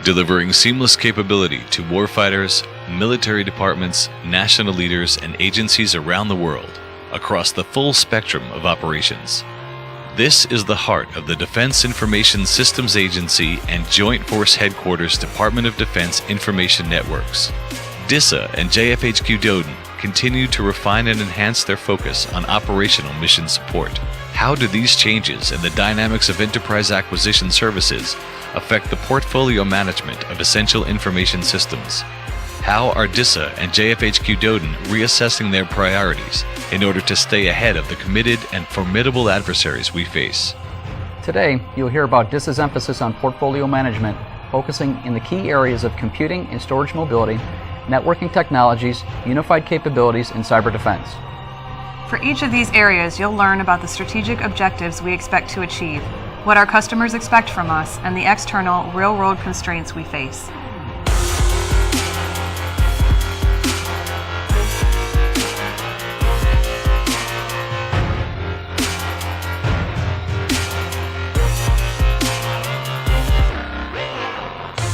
delivering seamless capability to warfighters, military departments, national leaders, and agencies around the world, across the full spectrum of operations. This is the heart of the Defense Information Systems Agency and Joint Force Headquarters Department of Defense Information Networks. DISA and JFHQ Doden continue to refine and enhance their focus on operational mission support. How do these changes and the dynamics of enterprise acquisition services affect the portfolio management of essential information systems? How are DISA and JFHQ Doden reassessing their priorities in order to stay ahead of the committed and formidable adversaries we face? Today, you'll hear about DISA's emphasis on portfolio management, focusing in the key areas of computing and storage mobility, networking technologies, unified capabilities, and cyber defense. For each of these areas, you'll learn about the strategic objectives we expect to achieve, what our customers expect from us, and the external, real-world constraints we face.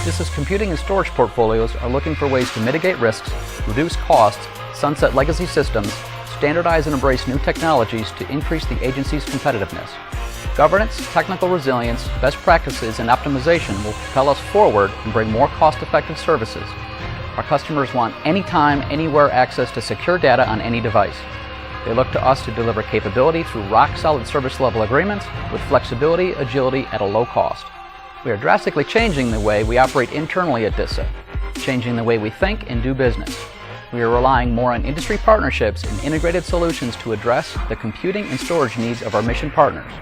DISA's computing and storage portfolios are looking for ways to mitigate risks, reduce costs, sunset legacy systems, standardize and embrace new technologies to increase the agency's competitiveness. Governance, technical resilience, best practices, and optimization will propel us forward and bring more cost-effective services. Our customers want anytime, anywhere access to secure data on any device. They look to us to deliver capability through rock-solid service-level agreements with flexibility, agility at a low cost. We are drastically changing the way we operate internally at DISA, changing the way we think and do business. We are relying more on industry partnerships and integrated solutions to address the computing and storage needs of our mission partners.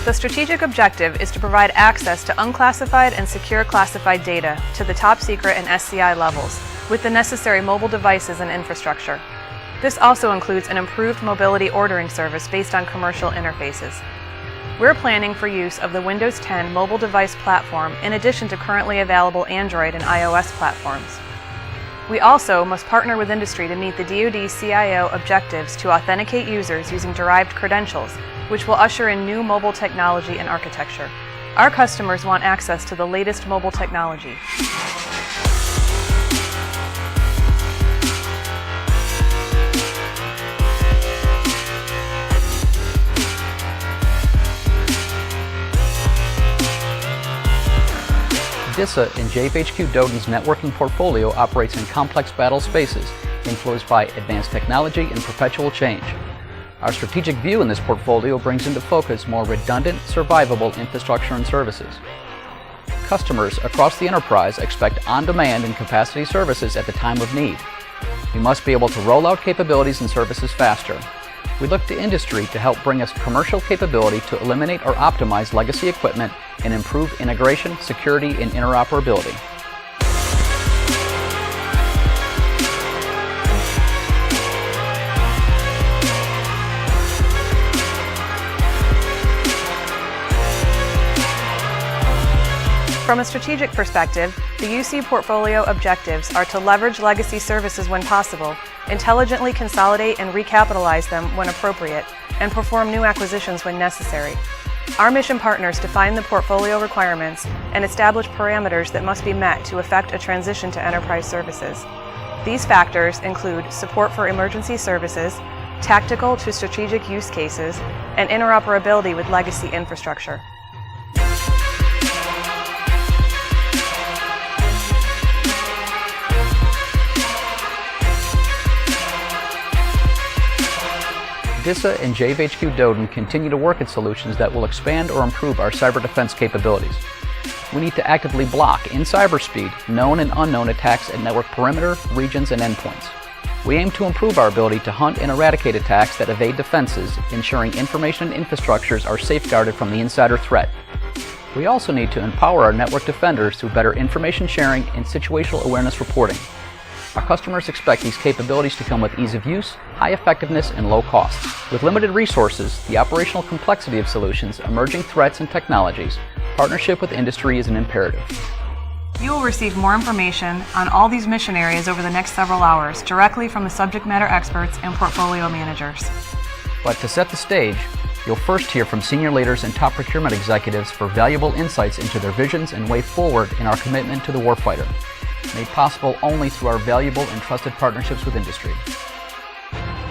The strategic objective is to provide access to unclassified and secure classified data to the top secret and SCI levels with the necessary mobile devices and infrastructure. This also includes an improved mobility ordering service based on commercial interfaces. We're planning for use of the Windows 10 mobile device platform in addition to currently available Android and iOS platforms. We also must partner with industry to meet the DoD CIO objectives to authenticate users using derived credentials, which will usher in new mobile technology and architecture. Our customers want access to the latest mobile technology. DISA and JFHQ Doden's networking portfolio operates in complex battle spaces, influenced by advanced technology and perpetual change. Our strategic view in this portfolio brings into focus more redundant, survivable infrastructure and services. Customers across the enterprise expect on-demand and capacity services at the time of need. We must be able to roll out capabilities and services faster. We look to industry to help bring us commercial capability to eliminate or optimize legacy equipment and improve integration, security, and interoperability. From a strategic perspective, the UC portfolio objectives are to leverage legacy services when possible, intelligently consolidate and recapitalize them when appropriate, and perform new acquisitions when necessary. Our mission partners define the portfolio requirements and establish parameters that must be met to effect a transition to enterprise services. These factors include support for emergency services, tactical to strategic use cases, and interoperability with legacy infrastructure. DISA and JFHQ Doden continue to work at solutions that will expand or improve our cyber defense capabilities. We need to actively block, in cyberspeed, known and unknown attacks at network perimeter, regions, and endpoints. We aim to improve our ability to hunt and eradicate attacks that evade defenses, ensuring information and infrastructures are safeguarded from the insider threat. We also need to empower our network defenders through better information sharing and situational awareness reporting. Our customers expect these capabilities to come with ease of use, high effectiveness, and low cost. With limited resources, the operational complexity of solutions, emerging threats, and technologies, partnership with industry is an imperative. You will receive more information on all these mission areas over the next several hours directly from the subject matter experts and portfolio managers. But to set the stage, you'll first hear from senior leaders and top procurement executives for valuable insights into their visions and way forward in our commitment to the warfighter, made possible only through our valuable and trusted partnerships with industry.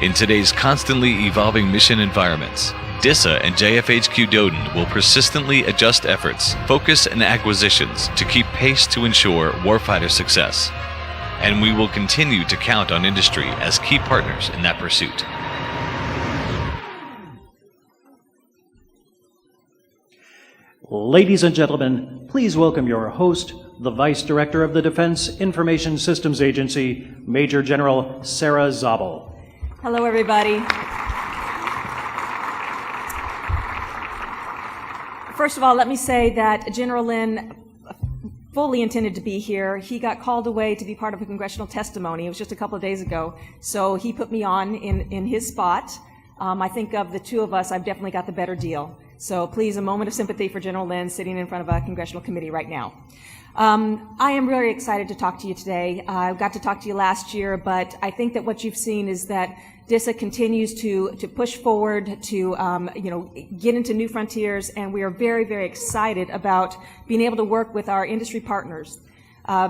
In today's constantly evolving mission environments, DISA and JFHQ Doden will persistently adjust efforts, focus, and acquisitions to keep pace to ensure warfighter success. And we will continue to count on industry as key partners in that pursuit. Ladies and gentlemen, please welcome your host, the Vice Director of the Defense Information Systems Agency, Major General Sarah Zabel. Hello, everybody. First of all, let me say that General Lynn fully intended to be here. He got called away to be part of a congressional testimony. It was just a couple of days ago. So he put me on in his spot. I think of the two of us, I've definitely got the better deal. So please, a moment of sympathy for General Lynn sitting in front of a congressional committee right now. I am very excited to talk to you today. I got to talk to you last year, but I think that what you've seen is that DISA continues to push forward, to get into new frontiers, and we are very, very excited about being able to work with our industry partners.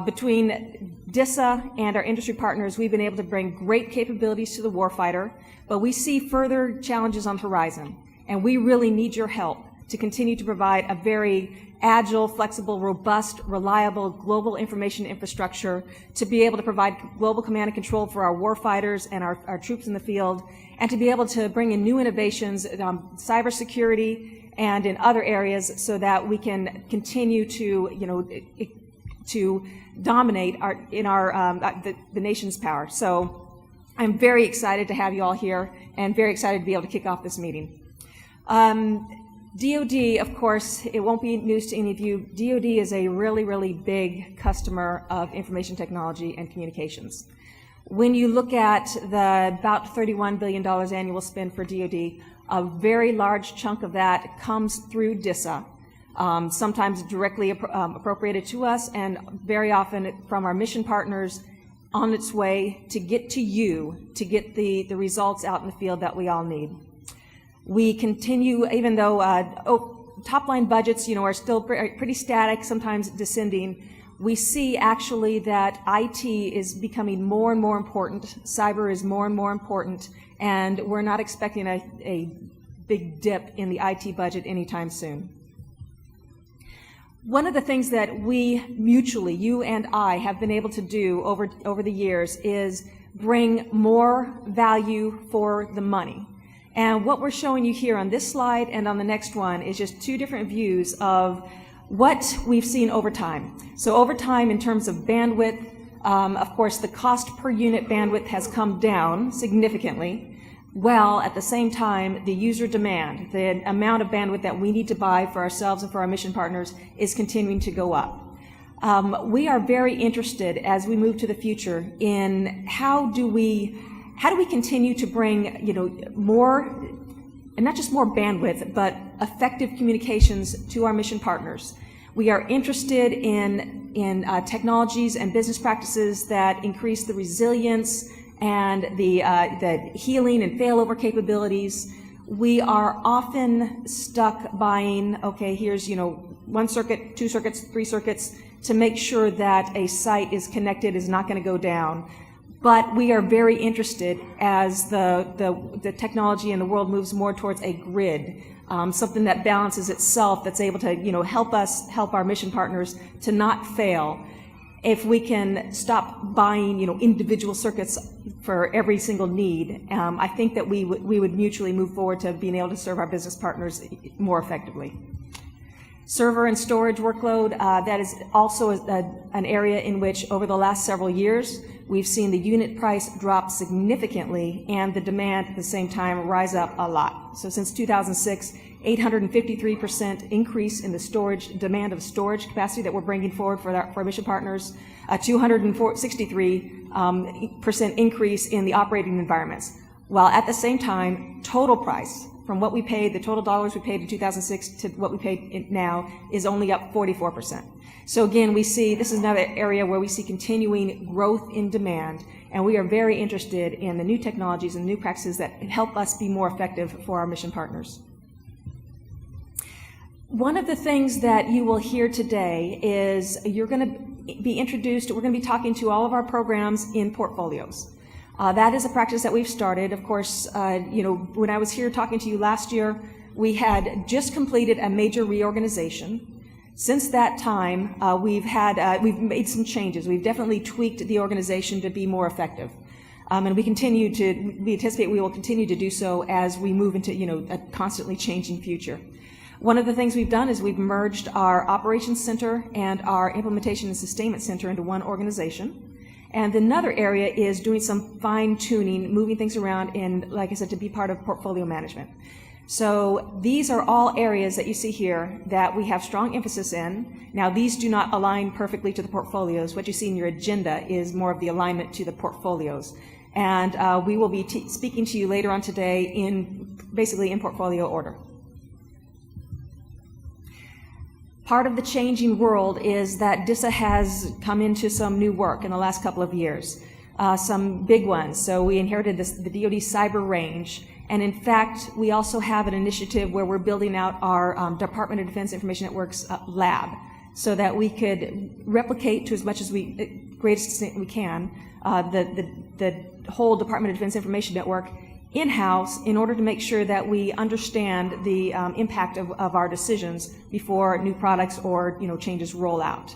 Between DISA and our industry partners, we've been able to bring great capabilities to the warfighter, but we see further challenges on the horizon, and we really need your help to continue to provide a very agile, flexible, robust, reliable global information infrastructure to be able to provide global command and control for our warfighters and our troops in the field, and to be able to bring in new innovations, cybersecurity and in other areas, so that we can continue to dominate the nation's power. So I'm very excited to have you all here and very excited to be able to kick off this meeting. DoD, of course, it won't be news to any of you. DoD is a really, really big customer of information technology and communications. When you look at the about $31 billion annual spend for DoD, a very large chunk of that comes through DISA, sometimes directly appropriated to us, and very often from our mission partners on its way to get to you, to get the results out in the field that we all need. We continue, even though top-line budgets, are still pretty static, sometimes descending, we see actually that IT is becoming more and more important. Cyber is more and more important, and we're not expecting a big dip in the IT budget anytime soon. One of the things that we mutually, you and I, have been able to do over the years is bring more value for the money. And what we're showing you here on this slide and on the next one is just two different views of what we've seen over time. So over time, in terms of bandwidth, of course, the cost per unit bandwidth has come down significantly, while at the same time, the user demand, the amount of bandwidth that we need to buy for ourselves and for our mission partners, is continuing to go up. We are very interested, as we move to the future, in how do we continue to bring, more, and not just more bandwidth, but effective communications to our mission partners. We are interested in technologies and business practices that increase the resilience and the healing and failover capabilities. We are often stuck buying, okay, here's, 1 circuit, 2 circuits, 3 circuits, to make sure that a site is connected, is not going to go down. But we are very interested as the technology in the world moves more towards a grid, something that balances itself, that's able to help our mission partners to not fail. If we can stop buying individual circuits for every single need, I think that we would mutually move forward to being able to serve our business partners more effectively. Server and storage workload, that is also an area in which over the last several years we've seen the unit price drop significantly and the demand at the same time rise up a lot. So since 2006, 853% increase in the demand of storage capacity that we're bringing forward for our mission partners, 263 percent increase in the operating environments, while at the same time, total price, from what we paid, the total dollars we paid in 2006 to what we paid now, is only up 44%. So again, we see this is another area where we see continuing growth in demand, and we are very interested in the new technologies and new practices that help us be more effective for our mission partners. One of the things that you will hear today is you're going to be introduced, we're going to be talking to all of our programs in portfolios. That is a practice that we've started. Of course, when I was here talking to you last year, we had just completed a major reorganization. Since that time, we've made some changes. We've definitely tweaked the organization to be more effective. And we anticipate we will continue to do so as we move into, a constantly changing future. One of the things we've done is we've merged our Operations Center and our Implementation and Sustainment Center into one organization. And another area is doing some fine-tuning, moving things around in, like I said, to be part of portfolio management. So these are all areas that you see here that we have strong emphasis in. Now, these do not align perfectly to the portfolios. What you see in your agenda is more of the alignment to the portfolios. And we will be speaking to you later on today basically in portfolio order. Part of the changing world is that DISA has come into some new work in the last couple of years, some big ones. So we inherited the DoD Cyber Range, and in fact, we also have an initiative where we're building out our Department of Defense Information Networks lab, so that we could replicate to as much as greatest extent we can the whole Department of Defense Information Network in-house in order to make sure that we understand the impact of our decisions before new products or changes roll out.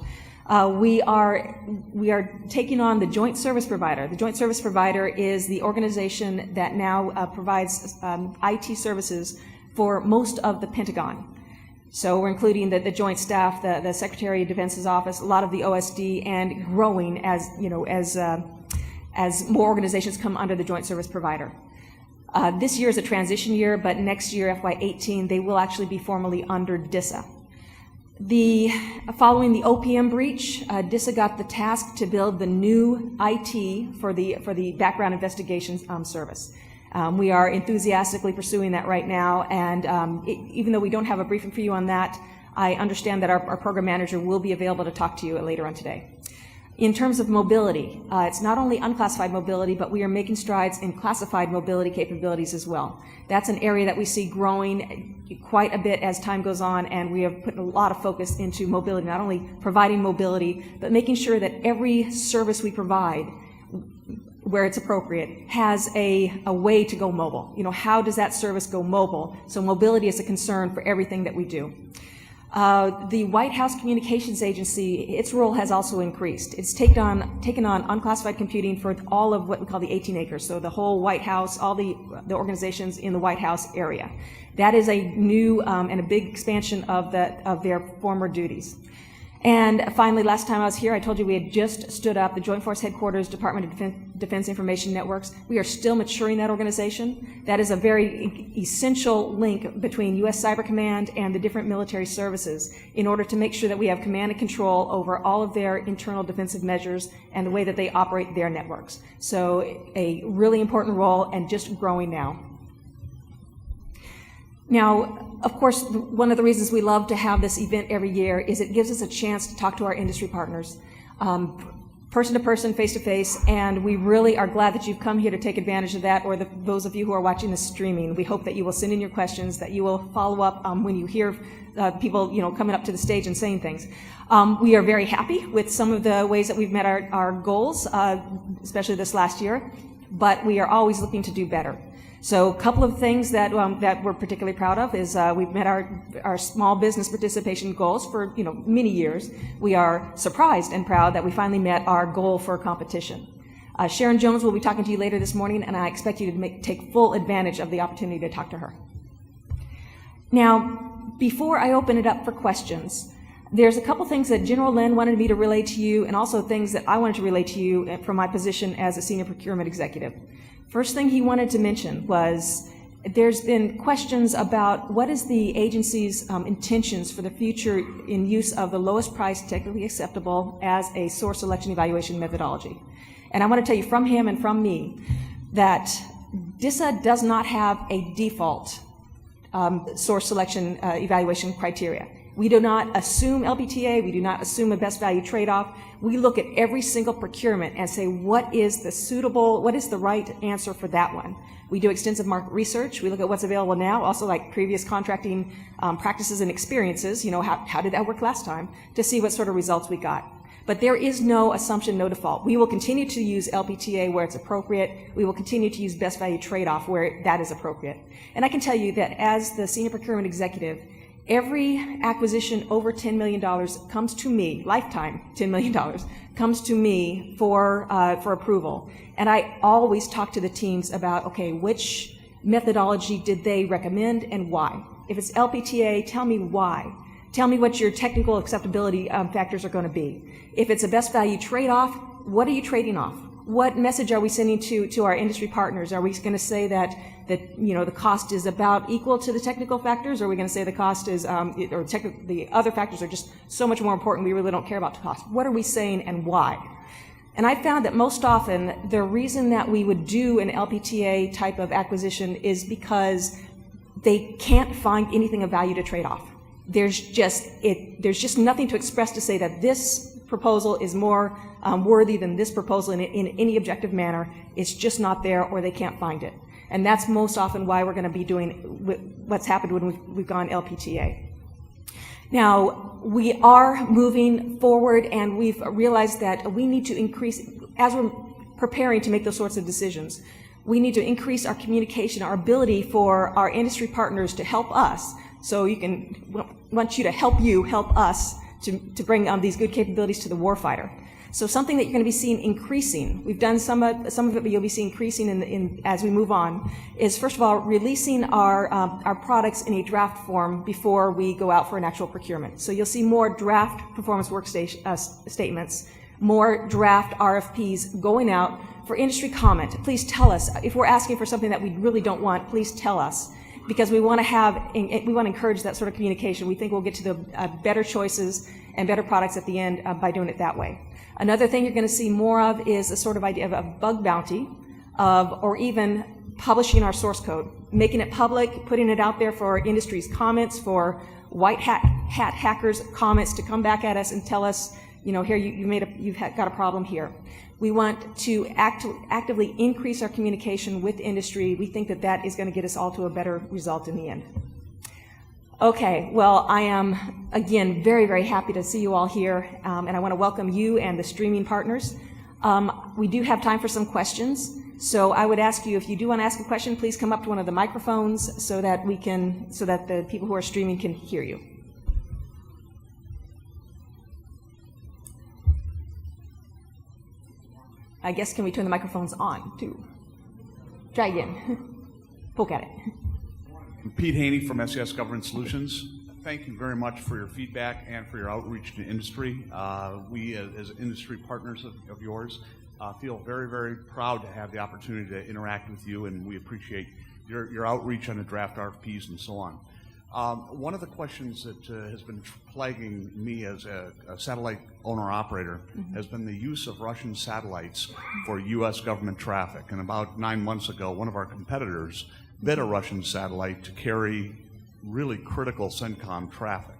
We are taking on the Joint Service Provider. The Joint Service Provider is the organization that now provides IT services for most of the Pentagon. So we're including the Joint Staff, the Secretary of Defense's office, a lot of the OSD, and growing as more organizations come under the Joint Service Provider. This year is a transition year, but next year, FY18, they will actually be formally under DISA. Following the OPM breach, DISA got the task to build the new IT for the background investigations service. We are enthusiastically pursuing that right now, and even though we don't have a briefing for you on that, I understand that our program manager will be available to talk to you later on today. In terms of mobility, it's not only unclassified mobility, but we are making strides in classified mobility capabilities as well. That's an area that we see growing quite a bit as time goes on, and we have put a lot of focus into mobility, not only providing mobility, but making sure that every service we provide, where it's appropriate, has a way to go mobile. How does that service go mobile? So mobility is a concern for everything that we do. The White House Communications Agency, its role has also increased. It's taken on unclassified computing for all of what we call the 18 acres, so the whole White House, all the organizations in the White House area. That is a new and a big expansion of their former duties. And finally, last time I was here, I told you we had just stood up the Joint Force Headquarters Department of Defense Information Networks. We are still maturing that organization. That is a very essential link between U.S. Cyber Command and the different military services in order to make sure that we have command and control over all of their internal defensive measures and the way that they operate their networks. So a really important role and just growing now. Now, of course, one of the reasons we love to have this event every year is it gives us a chance to talk to our industry partners, person to person, face to face, and we really are glad that you've come here to take advantage of that, or those of you who are watching this streaming. We hope that you will send in your questions, that you will follow up when you hear people coming up to the stage and saying things. We are very happy with some of the ways that we've met our goals, especially this last year, but we are always looking to do better. So a couple of things that we're particularly proud of is we've met our small business participation goals for many years. We are surprised and proud that we finally met our goal for competition. Sharon Jones will be talking to you later this morning, and I expect you to take full advantage of the opportunity to talk to her. Now, before I open it up for questions, there's a couple things that General Lynn wanted me to relay to you, and also things that I wanted to relay to you from my position as a senior procurement executive. First thing he wanted to mention was there's been questions about what is the agency's intentions for the future in use of the lowest price technically acceptable as a source selection evaluation methodology. And I want to tell you from him and from me that DISA does not have a default source selection evaluation criteria. We do not assume LPTA, we do not assume a best value trade-off. We look at every single procurement and say, what is the right answer for that one? We do extensive market research. We look at what's available now, also like previous contracting practices and experiences, how did that work last time, to see what sort of results we got. But there is no assumption, no default. We will continue to use LPTA where it's appropriate. We will continue to use best value trade-off where that is appropriate. And I can tell you that as the senior procurement executive, every acquisition over $10 million comes to me, lifetime $10 million, comes to me for approval. And I always talk to the teams about, okay, which methodology did they recommend and why? If it's LPTA, tell me why. Tell me what your technical acceptability factors are going to be. If it's a best value trade-off, what are you trading off? What message are we sending to our industry partners? Are we going to say that the cost is about equal to the technical factors, or are we going to say the cost is the other factors are just so much more important we really don't care about the cost? What are we saying and why? And I found that most often the reason that we would do an LPTA type of acquisition is because they can't find anything of value to trade off. There's just nothing to express to say that this proposal is more worthy than this proposal in any objective manner. It's just not there, or they can't find it. And that's most often why we're going to be doing what's happened when we've gone LPTA. Now, we are moving forward, and we've realized that we need to increase, as we're preparing to make those sorts of decisions, we need to increase our communication, our ability for our industry partners to help us. So want you to help us to bring these good capabilities to the warfighter. So something that you're going to be seeing increasing, we've done some of it, but you'll be seeing increasing as we move on, is first of all releasing our products in a draft form before we go out for an actual procurement. So you'll see more draft performance work statements, more draft RFPs going out for industry comment. Please tell us if we're asking for something that we really don't want. Please tell us, because we want to encourage that sort of communication. We think we'll get to the better choices and better products at the end by doing it that way. Another thing you're going to see more of is a sort of idea of a bug bounty, or even publishing our source code, making it public, putting it out there for industry's comments, for white hat hackers' comments to come back at us and tell us, here you've got a problem here. We want to actively increase our communication with industry. We think that is going to get us all to a better result in the end. Okay, well, I am, again, very, very happy to see you all here, and I want to welcome you and the streaming partners. We do have time for some questions, so I would ask you, if you do want to ask a question, please come up to one of the microphones so that the people who are streaming can hear you. I guess, can we turn the microphones on, too? Try again. Poke at it. I'm Pete Haney from SES Government Solutions. Thank you very much for your feedback and for your outreach to industry. We, as industry partners of yours, feel very, very proud to have the opportunity to interact with you, and we appreciate your outreach on the draft RFPs and so on. One of the questions that has been plaguing me as a satellite owner-operator has been the use of Russian satellites for U.S. government traffic. And about 9 months ago, one of our competitors bid a Russian satellite to carry really critical CENTCOM traffic.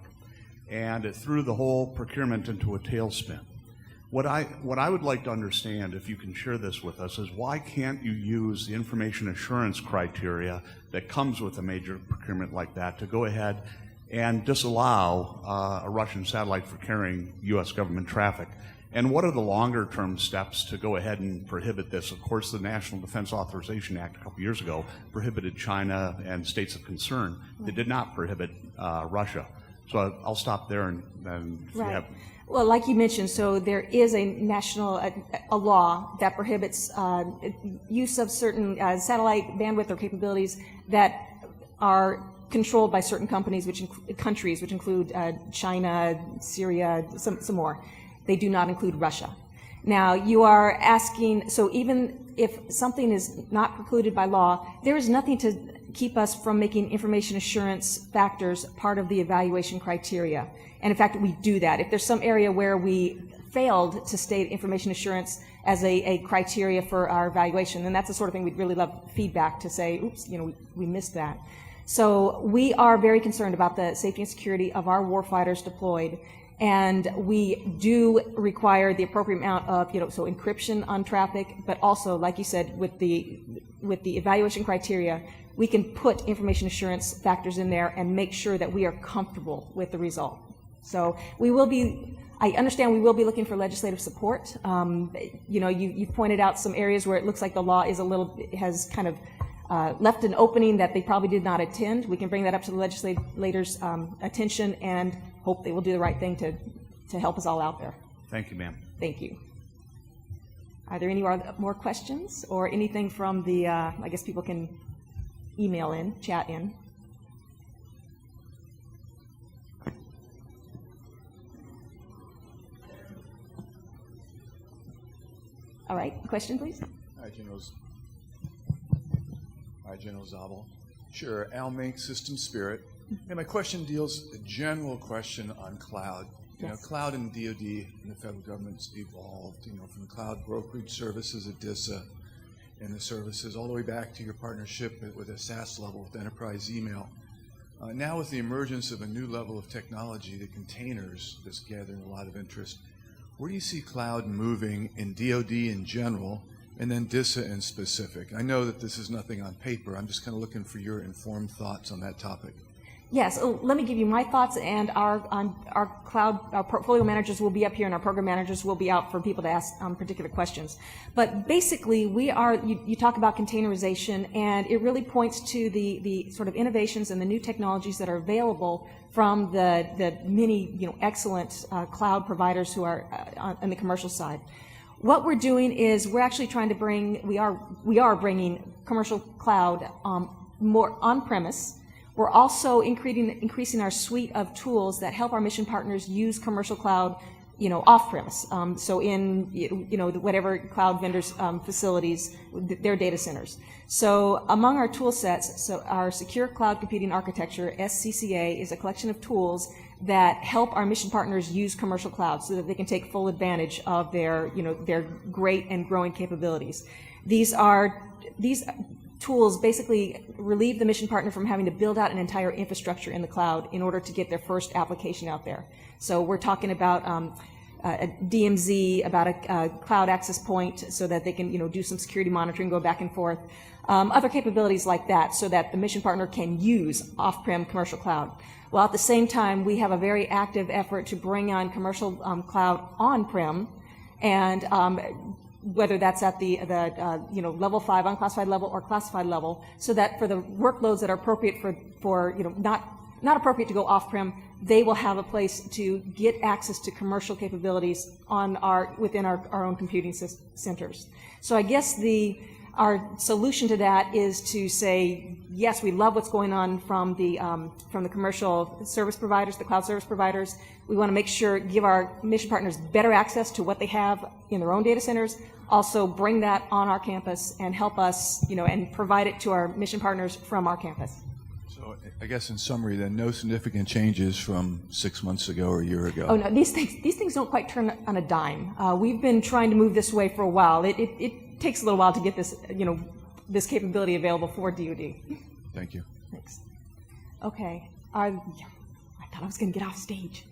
And it threw the whole procurement into a tailspin. What I would like to understand, if you can share this with us, is why can't you use the information assurance criteria that comes with a major procurement like that to go ahead and disallow a Russian satellite for carrying U.S. government traffic? And what are the longer term steps to go ahead and prohibit this? Of course, the National Defense Authorization Act a couple years ago prohibited China and states of concern. They did not prohibit Russia. So I'll stop there and if you have... Well, like you mentioned, so there is a national a law that prohibits use of certain satellite bandwidth or capabilities that are controlled by certain countries, which include China, Syria, some more. They do not include Russia. Now, you are asking, so even if something is not precluded by law, there is nothing to keep us from making information assurance factors part of the evaluation criteria. And in fact, we do that. If there's some area where we failed to state information assurance as a criteria for our evaluation. And that's the sort of thing we'd really love feedback to say, oops, we missed that. So we are very concerned about the safety and security of our warfighters deployed. And we do require the appropriate amount of, so encryption on traffic, but also, like you said, with the evaluation criteria, we can put information assurance factors in there and make sure that we are comfortable with the result. So I understand we will be looking for legislative support. You've pointed out some areas where it looks like the law has kind of left an opening that they probably did not intend. We can bring that up to the legislators' attention and hope they will do the right thing to help us all out there. Thank you, ma'am. Thank you. Are there any more questions or anything from the, I guess people can email in, chat in. All right, question please. Hi, General Zabel. Sure, Al Mink, System Spirit. And my question deals, a general question on cloud. Cloud and DoD and the federal government's evolved, from cloud brokerage services at DISA and the services all the way back to your partnership with a SaaS level with enterprise email. Now with the emergence of a new level of technology, the containers, that's gathering a lot of interest. Where do you see cloud moving in DoD in general, and then DISA in specific? I know that this is nothing on paper. I'm just kind of looking for your informed thoughts on that topic. Yes, let me give you my thoughts, and our cloud, our portfolio managers will be up here, and our program managers will be out for people to ask particular questions. But basically, you talk about containerization, and it really points to the sort of innovations and the new technologies that are available from the many excellent cloud providers who are on the commercial side. What we're doing is we're actually trying to we are bringing commercial cloud more on-premise. We're also increasing our suite of tools that help our mission partners use commercial cloud, off-premise. So in, whatever cloud vendors' facilities, their data centers. So among our tool sets, our Secure Cloud Computing Architecture, SCCA, is a collection of tools that help our mission partners use commercial cloud so that they can take full advantage of their great and growing capabilities. These tools basically relieve the mission partner from having to build out an entire infrastructure in the cloud in order to get their first application out there. So we're talking about a DMZ, about a cloud access point so that they can do some security monitoring, go back and forth. Other capabilities like that so that the mission partner can use off-prem commercial cloud. While at the same time, we have a very active effort to bring on commercial cloud on-prem, and whether that's at the level 5 unclassified level or classified level, so that for the workloads that are appropriate for not appropriate to go off-prem, they will have a place to get access to commercial capabilities within our own computing centers. So I guess our solution to that is to say, yes, we love what's going on from the commercial service providers, the cloud service providers. We want to make sure, give our mission partners better access to what they have in their own data centers, also bring that on our campus and help us, and provide it to our mission partners from our campus. So I guess in summary then, no significant changes from 6 months ago or a year ago. Oh no, these things don't quite turn on a dime. We've been trying to move this way for a while. It takes a little while to get this, this capability available for DoD. Thank you. Thanks. Okay. I thought I was going to get off stage.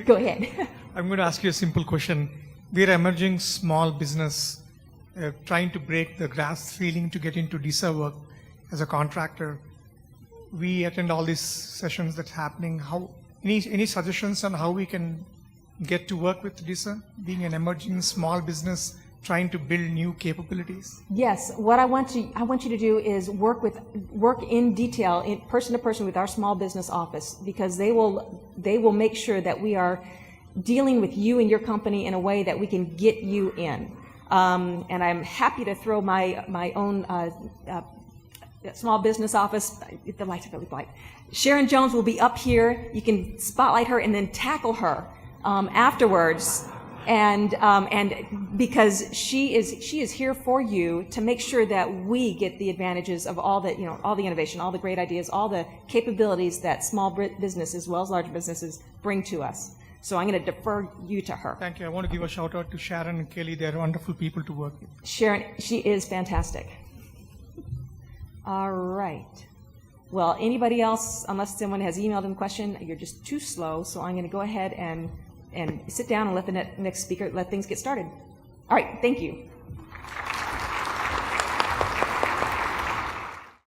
Go ahead. I'm going to ask you a simple question. We're emerging small business, trying to break the glass ceiling to get into DISA work as a contractor. We attend all these sessions that's happening. Any suggestions on how we can get to work with DISA, being an emerging small business, trying to build new capabilities? Yes, what I want you to do is work in detail, in person to person with our small business office, because they will make sure that we are dealing with you and your company in a way that we can get you in. And I'm happy to throw my own small business office. The lights are really bright. Sharon Jones will be up here. You can spotlight her and then tackle her afterwards. And because she is here for you to make sure that we get the advantages of all the innovation, all the great ideas, all the capabilities that small business as well as large businesses bring to us. So I'm going to defer you to her. Thank you. I want to give a shout out to Sharon and Kelly. They're wonderful people to work with. Sharon, she is fantastic. All right. Well, anybody else, unless someone has emailed in a question, you're just too slow, so I'm going to go ahead and sit down and let the next speaker, let things get started. All right, thank you.